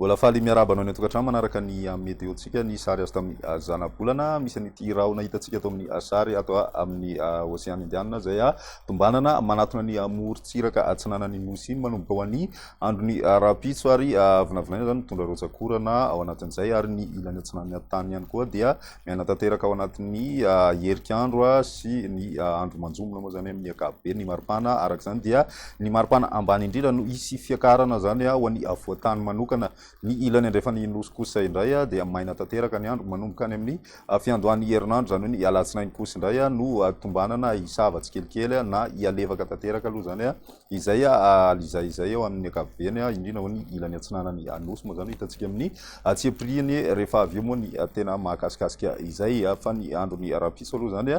Mbola faly miaraba anao ny tokantrano manaraka ny météo-tsika ny sary azo tamin'ny zana-bolana misy an'ity rahona hitantsika ato amin'ny sary ato amin'ny Océan Indiana zay tombanana manatona ny morontsiraka atsinanan'ny nosy manomboka ho an'ny andron'ny rapitso ary vinavinaina zany mitondra rotsakorana ao anatin'izay ary ny ilany atsinan'ny tany ihany koa dia miaina tanteraka ao anatin'ny herik'andro sy ny andro manjomona moa zany amin'ny ankapobeny ny maripana araka izany dia ny maripana ambany indrindra no isy fiakarana zany ho an'ny avoatany manokana ny ilany andrefany nosy kosa indray dia maina tanteraka ny andro manomboka any amin'ny fiandohan'ny herinandro zany hoe ny alatsinainy kosa indray no tombanana isava tsikelikely na ialevaka tanteraka aloha zany izay izay ao amin'ny ankapobeny indrindra ho ny ilany atsinanany nosy moa zany hitantsika amin'ny tsiapriny rehefa avy eo moa ny tena mahakasikasika izay fa ny andron'ny rapitso aloha zany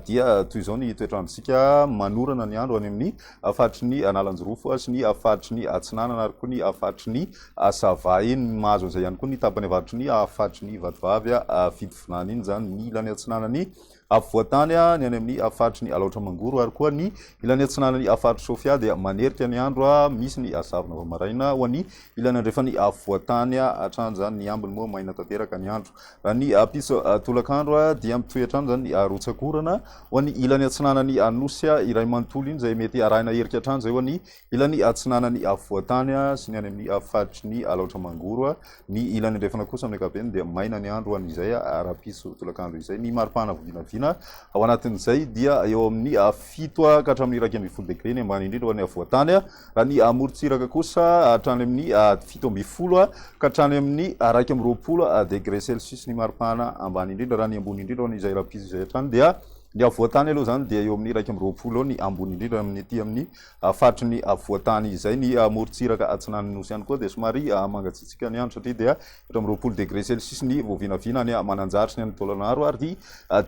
dia toy izao ny toetrandrotsika manorana ny andro any amin'ny faritry ny analanjorofo sy ny faritry ny atsinanana ary koa ny faritry ny savay ny mahazo an'izay ihany koa ny tapany avaritry ny faritry ny vatovavy fitovinany iny zany ny ilany atsinanany avoatany ny any amin'ny faritry ny alaotra mangoro ary koa ny ilany atsinanany faritry sofia dia manerika ny andro misy ny zavona vamaraina ho an'ny ilany andrefany avoatany hatrany zany ny ambiny moa maina tanteraka ny andro raha ny piso tolakandro dia mitohy hatrany zany ny rotsakorana ho an'ny ilany atsinanany nosy iray manontolo iny zay mety arahina herika hatrany zay ho an'ny ilany atsinanany avoatany sy ny any amin'ny faritry ny alaotra mangoro ny ilany andrefana kosa amin'ny ankapobeny dia maina ny andro an'izay rapiso tolakandro izay ny maripana vovinavina ao anatin'izay dia eo amin'ny fito ka hatramin'ny iraika ambin'ny folo degré ny ambany indrindra ho an'ny avoatany raha ny morontsiraka kosa hatrany amin'ny fito ambin'ny folo ka hatrany amin'ny raika amby roapolo degré celsius ny maripana ambany indrindra raha ny ambony indrindra ho an'izay rapiso izay hatrany dia ny avoatany aloha zany dia eo amin'ny iraika amby roapolo ny ambony indrindra amin'ny ety amin'ny faritry ny avoatany izay ny morontsiraka atsinan'ny nosy ihany koa dia somary mangatsiatsika ny andro satria dia eto amby roapolo degré celsius ny voavinavina ny mananjaritry ny any taolanaro ary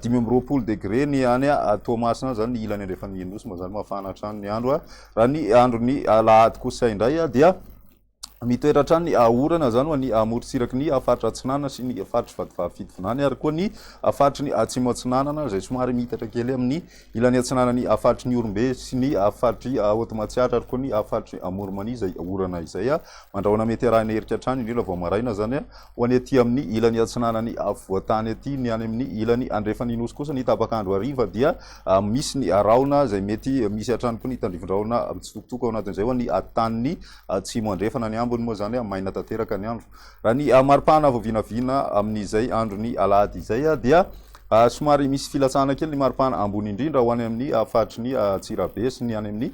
dimy amby roapolo degré ny any toamasina zany ny ilany andrefan'ny nosy moa zany mafana hatrany ny andro raha ny androny lahady kosa indray dia mitoetra hatrany ny orana zany ho an'ny morontsiraky ny faritra atsinanana sy ny faritry vatovavy fitovinany ary koa ny faritry ny atsimo atsinanana zay somary mitatra kely amin'ny ilany atsinanany faritry ny orombe sy ny faritry hotomatsiatra ary koa ny faritry moromani zay orana izay mandrahona mety arahina herika hatrany indrindra vao maraina zany ho any aty amin'ny ilany atsinanany avoatany aty ny any amin'ny ilany andrefany nosy kosa ny tapakandro hariva dia misy ny rahona zay mety misy hatrany koa ny tandrivon-drahona mitsitokotoko ao anatin'izay ho any tany atsimo andrefana ny ambony moa zany maina tanteraka ny andro raha ny maripana voavinavina amin'izay andro ny alahady izay dia somary misy filatsana kely ny maripana ambony indrindra ho any amin'ny faritry ny tsirabe sy ny any amin'ny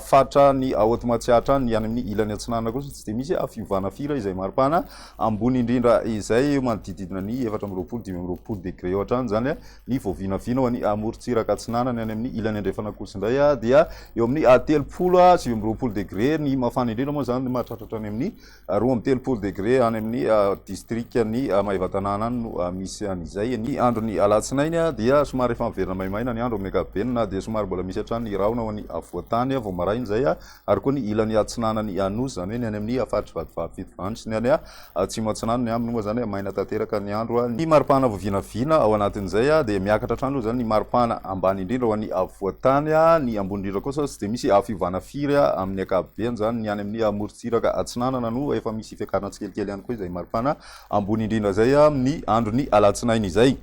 faritra ny hotomatsiatra ny any amin'ny ilany atsinanana kosa tsy dia misy fiovana firy izay maripana ambony indrindra izay manodididina ny efatra amby roapolo dimy amby roapolo degré eo hatrany zany ny voavinavina ho any morontsiraka atsinanana ny any amin'ny ilany andrefana kosa indray dia eo amin'ny telopolo sivy amby roapolo degré ny mafana indrindra moa zany mahatratratra any amin'ny roa amby telopolo degré any amin'ny district ny Maheva-tanàna any no misy an'izay ny androny alatsinainy dia somary efa miverina maimaina ny andro amin'ny ankapobeny na dia somary mbola misy hatrany ny rahona ho an'ny avoatany vao maraina zay ary koa ny ilany atsinanany nosy zany hoe ny any amin'ny faritry vatovavy fitovinany sy ny any atsimo atsinanana ny ambiny moa zany maina tanteraka ny andro ny maripana voavinavina ao anatin'izay dia miakatra hatrany aloha zany ny maripana ambany indrindra ho an'ny avoatany ny ambony indrindra kosa tsy dia misy fiovana firy amin'ny ankapobeny zany ny any amin'ny morontsiraka atsinanana no efa misy fiakarana tsikelikely ihany koa izay maripana ambony indrindra zay ny andro ny alatsinainy izay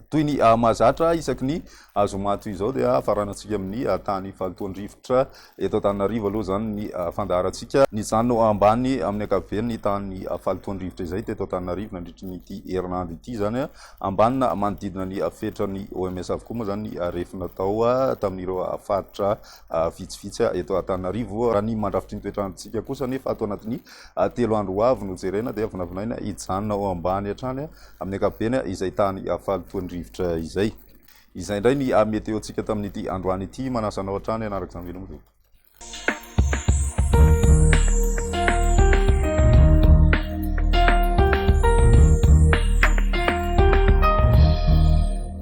toy ny mahazatra isaky ny zoma toy izao dia faranantsika amin'ny tany fahatoan-drivotra eto Antananarivo aloha zany ny fandaharantsika ny janona ambany amin'ny ankapobeny ny tany fahatoan-drivotra izay teto Antananarivo nandritry nyity herinandro ity zany ambanina manodidina ny fetrany OMS avokoa moa zany ny refina tao tamin'ireo faritra vitsivitsy eto Antananarivo raha ny mandrafitry ny toetrandrotsika kosa nefa ato anatin'ny telo andro ho avy no jerena dia vinavinaina hijanona ao ambany hatrany amin'ny ankapobeny izay tany fahatoan-drivotra izay indray ny météo-tsika tamin'ity androany ity manasanao hatrany anaraka izany velombe.